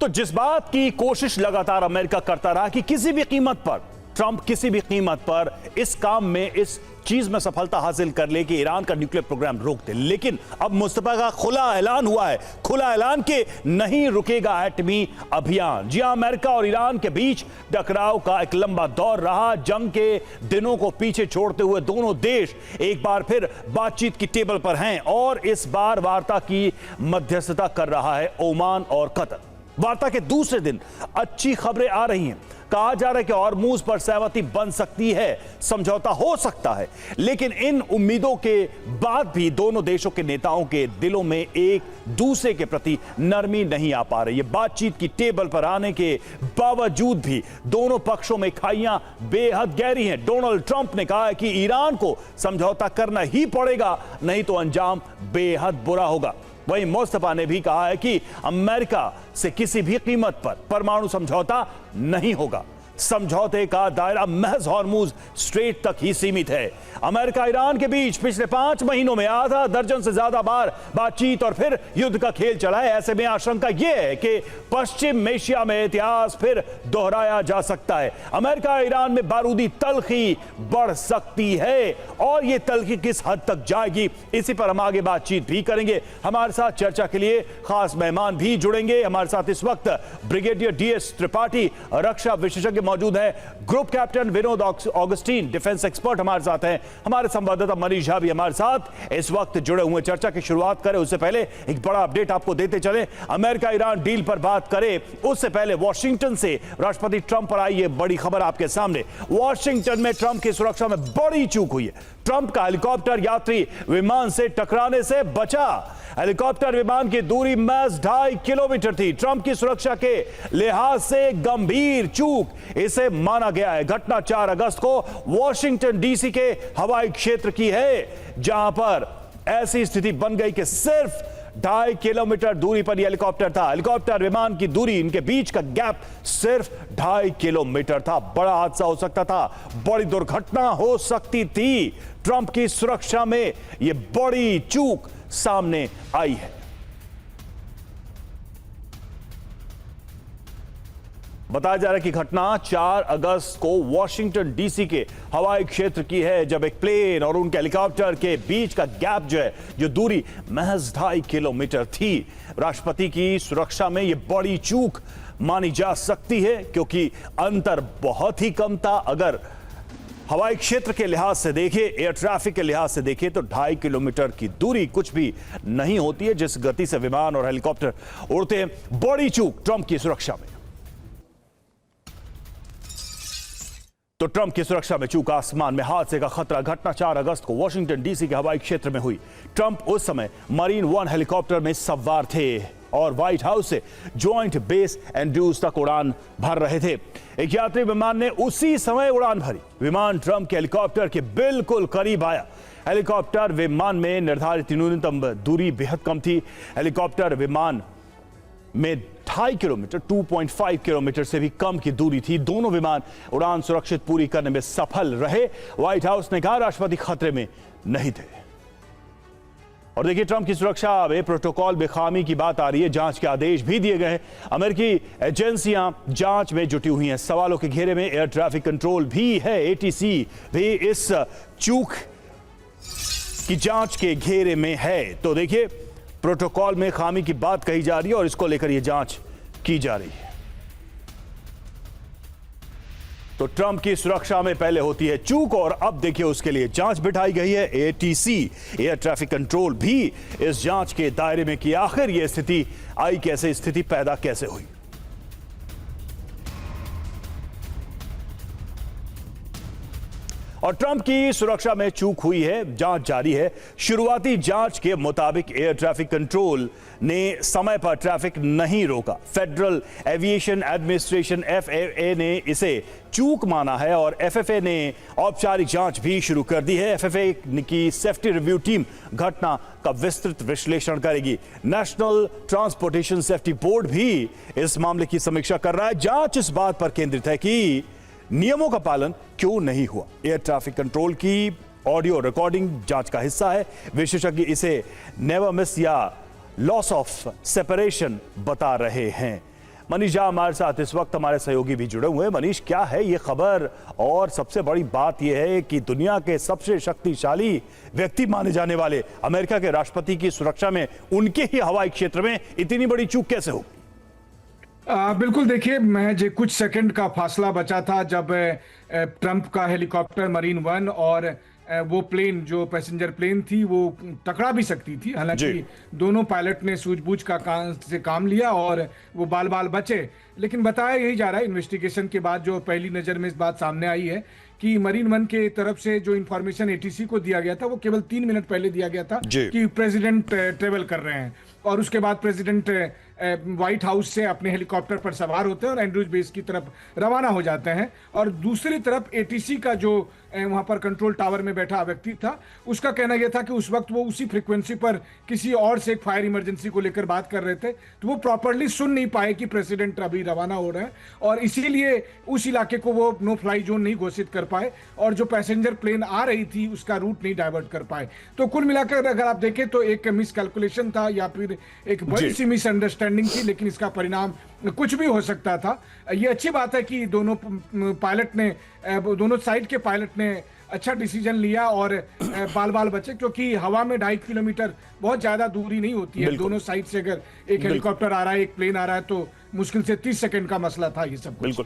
तो जिस बात की कोशिश लगातार अमेरिका करता रहा कि किसी भी कीमत पर ट्रंप किसी भी कीमत पर इस काम में, इस चीज में सफलता हासिल कर ले कि ईरान का न्यूक्लियर प्रोग्राम रोक दे, लेकिन अब मुस्तफा का खुला ऐलान हुआ है, खुला ऐलान के नहीं रुकेगा एटमी अभियान। जी हां, अमेरिका और ईरान के बीच टकराव का एक लंबा दौर रहा। जंग के दिनों को पीछे छोड़ते हुए दोनों देश एक बार फिर बातचीत की टेबल पर हैं और इस बार वार्ता की मध्यस्थता कर रहा है ओमान और कतर। वार्ता के दूसरे दिन अच्छी खबरें आ रही हैं। कहा जा रहा है कि हॉर्मूज पर सहमति बन सकती है, समझौता हो सकता है, लेकिन इन उम्मीदों के बाद भी दोनों देशों के नेताओं के दिलों में एक दूसरे के प्रति नरमी नहीं आ पा रही है। बातचीत की टेबल पर आने के बावजूद भी दोनों पक्षों में खाइयां बेहद गहरी हैं। डोनाल्ड ट्रंप ने कहा है कि ईरान को समझौता करना ही पड़ेगा, नहीं तो अंजाम बेहद बुरा होगा। वहीं मुस्तफा ने भी कहा है कि अमेरिका से किसी भी कीमत पर परमाणु समझौता नहीं होगा। समझौते का दायरा महज हॉर्मूज स्ट्रेट तक ही सीमित है। अमेरिका ईरान के बीच पिछले 5 महीनों में आधा दर्जन से ज्यादा बार बातचीत और फिर युद्ध का खेल चला है। ऐसे में आशंका यह है कि पश्चिम एशिया में इतिहास फिर दोहराया जा सकता है। अमेरिका ईरान में बारूदी तल्खी बढ़ सकती है और यह तल्खी किस हद तक जाएगी, इसी पर हम आगे बातचीत भी करेंगे। हमारे साथ चर्चा के लिए खास मेहमान भी जुड़ेंगे। हमारे साथ इस वक्त ब्रिगेडियर डीएस त्रिपाठी, रक्षा विशेषज्ञ मौजूद है, group captain Vinod Augustine, defence expert हमारे साथ हैं, हमारे संवाददाता मनीष झा भी हमारे साथ इस वक्त जुड़े हुए। चर्चा की शुरुआत करें उससे पहले एक बड़ा अपडेट आपको देते चले। अमेरिका ईरान डील पर बात करें उससे पहले वॉशिंगटन से राष्ट्रपति ट्रंप पर आई ये बड़ी खबर आपके सामने। वॉशिंगटन में ट्रंप की सुरक्षा में बड़ी चूक हुई है। ट्रंप का हेलीकॉप्टर यात्री विमान से टकराने से बचा। हेलीकॉप्टर विमान की दूरी महज 2.5 किलोमीटर थी। ट्रंप की सुरक्षा के लिहाज से गंभीर चूक इसे माना गया है। घटना 4 अगस्त को वॉशिंगटन डीसी के हवाई क्षेत्र की है, जहां पर ऐसी स्थिति बन गई कि सिर्फ 2.5 किलोमीटर दूरी पर यह हेलीकॉप्टर था। हेलीकॉप्टर विमान की दूरी, इनके बीच का गैप सिर्फ 2.5 किलोमीटर था। बड़ा हादसा हो सकता था, बड़ी दुर्घटना हो सकती थी। ट्रंप की सुरक्षा में यह बड़ी चूक सामने आई है। बताया जा रहा है कि घटना 4 अगस्त को वॉशिंगटन डीसी के हवाई क्षेत्र की है, जब एक प्लेन और उनके हेलीकॉप्टर के बीच का गैप जो दूरी महज 2.5 किलोमीटर थी। राष्ट्रपति की सुरक्षा में यह बड़ी चूक मानी जा सकती है, क्योंकि अंतर बहुत ही कम था। अगर हवाई क्षेत्र के लिहाज से देखें, एयर ट्रैफिक के लिहाज से देखें, तो 2.5 किलोमीटर की दूरी कुछ भी नहीं होती है जिस गति से विमान और हेलीकॉप्टर उड़ते हैं। बड़ी चूक ट्रंप की सुरक्षा में। तो ट्रंप की सुरक्षा में चूक, आसमान में हादसे का खतरा। घटना 4 अगस्त को वॉशिंगटन डीसी के हवाई क्षेत्र में हुई। ट्रंप उस समय मरीन 1 हेलीकॉप्टर में सवार थे और व्हाइट हाउस से जॉइंट बेस एंड्रूज तक उड़ान भर रहे थे। एक यात्री विमान ने उसी समय उड़ान भरी। विमान ट्रंप के हेलीकॉप्टर के बिल्कुल करीब आया। हेलीकॉप्टर विमान में निर्धारित न्यूनतम दूरी बेहद कम थी। हेलीकॉप्टर विमान में 2.5 किलोमीटर, 2.5 किलोमीटर से भी कम की दूरी थी। दोनों विमान उड़ान सुरक्षित पूरी करने में सफल रहे। व्हाइट हाउस ने कहा राष्ट्रपति खतरे में नहीं थे। और देखिए, ट्रंप की सुरक्षा में प्रोटोकॉल में खामी की बात आ रही है। जांच के आदेश भी दिए गए हैं। अमेरिकी एजेंसियां जांच में जुटी हुई हैं। सवालों के घेरे में एयर ट्रैफिक कंट्रोल भी है। एटीसी भी इस चूक की जांच के घेरे में है। तो देखिए, प्रोटोकॉल में खामी की बात कही जा रही है और इसको लेकर यह जांच की जा रही है। तो ट्रंप की सुरक्षा में पहले होती है चूक और अब देखिए उसके लिए जांच बिठाई गई है। एटीसी, एयर ट्रैफिक कंट्रोल भी इस जांच के दायरे में कि आखिर यह स्थिति आई कैसे, स्थिति पैदा कैसे हुई। और ट्रंप की सुरक्षा में चूक हुई है, जांच जारी है। शुरुआती जांच के मुताबिक एयर ट्रैफिक कंट्रोल ने समय पर ट्रैफिक नहीं रोका। फेडरल एविएशन एडमिनिस्ट्रेशन FAA ने इसे चूक माना है और FFA ने औपचारिक जांच भी शुरू कर दी है। FFA की सेफ्टी रिव्यू टीम घटना का विस्तृत विश्लेषण करेगी। नेशनल ट्रांसपोर्टेशन सेफ्टी बोर्ड भी इस मामले की समीक्षा कर रहा है। जांच इस बात पर केंद्रित है कि नियमों का पालन क्यों नहीं हुआ। एयर ट्रैफिक कंट्रोल की ऑडियो रिकॉर्डिंग जांच का हिस्सा है। विशेषज्ञ इसे नेवर मिस या लॉस ऑफ सेपरेशन बता रहे हैं। मनीष झा हमारे साथ इस वक्त हमारे सहयोगी भी जुड़े हुए हैं। मनीष, क्या है ये खबर? और सबसे बड़ी बात यह है कि दुनिया के सबसे शक्तिशाली व्यक्ति माने जाने वाले अमेरिका के राष्ट्रपति की सुरक्षा में उनके ही हवाई क्षेत्र में इतनी बड़ी चूक कैसे हो? बिल्कुल, देखिए, मैं कुछ सेकंड का फासला बचा था जब ट्रंप का हेलीकॉप्टर मरीन वन और वो प्लेन जो पैसेंजर प्लेन थी वो टकरा भी सकती थी। हालांकि दोनों पायलट ने सूझबूझ का काम लिया और वो बाल बाल बचे। लेकिन बताया यही जा रहा है इन्वेस्टिगेशन के बाद, जो पहली नजर में इस बात सामने आई है कि मरीन वन के तरफ से जो इंफॉर्मेशन एटीसी को दिया गया था वो केवल 3 मिनट पहले दिया गया था कि प्रेसिडेंट ट्रेवल कर रहे हैं, और उसके बाद प्रेसिडेंट व्हाइट हाउस से अपने हेलीकॉप्टर पर सवार होते हैं और एंड्रूज बेस की तरफ रवाना हो जाते हैं। और दूसरी तरफ एटीसी का जो वहां पर कंट्रोल टावर में बैठा व्यक्ति था, उसका कहना यह था कि उस वक्त वो उसी फ्रीक्वेंसी पर किसी और से एक फायर इमरजेंसी को लेकर बात कर रहे थे, तो वो प्रॉपरली सुन नहीं पाए कि प्रेसिडेंट अभी रवाना हो रहे हैं, और इसीलिए उस इलाके को वो नो फ्लाई जोन नहीं घोषित कर पाए और जो पैसेंजर प्लेन आ रही थी उसका रूट नहीं डाइवर्ट कर पाए। तो कुल मिलाकर अगर आप देखें तो एक मिसकैलकुलेशन था या फिर एक बड़ी सी मिसअंडरस्टैंडिंग थी, लेकिन इसका परिणाम कुछ भी हो सकता था। ये अच्छी बात है कि दोनों पायलट ने, दोनों साइड के पायलट ने अच्छा डिसीजन लिया और बाल बाल बचे, क्योंकि हवा में 2.5 किलोमीटर बहुत ज्यादा दूरी नहीं होती है। दोनों साइड से अगर एक हेलीकॉप्टर आ रहा है, एक प्लेन आ रहा है, तो मुश्किल से 30 सेकंड का मसला था ये सब। बिल्कुल।